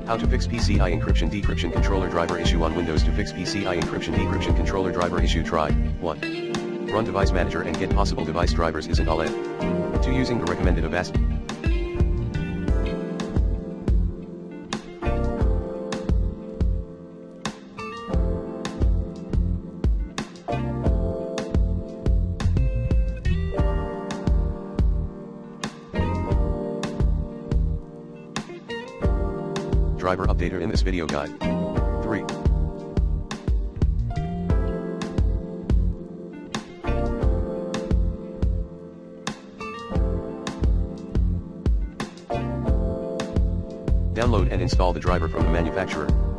How to fix PCI encryption decryption controller driver issue on Windows. To fix PCI encryption decryption controller driver issue, try 1. Run device manager and get possible device drivers. Isn't all it? 2. Using the recommended Avast driver updater in this video guide. 3. Download and install the driver from the manufacturer.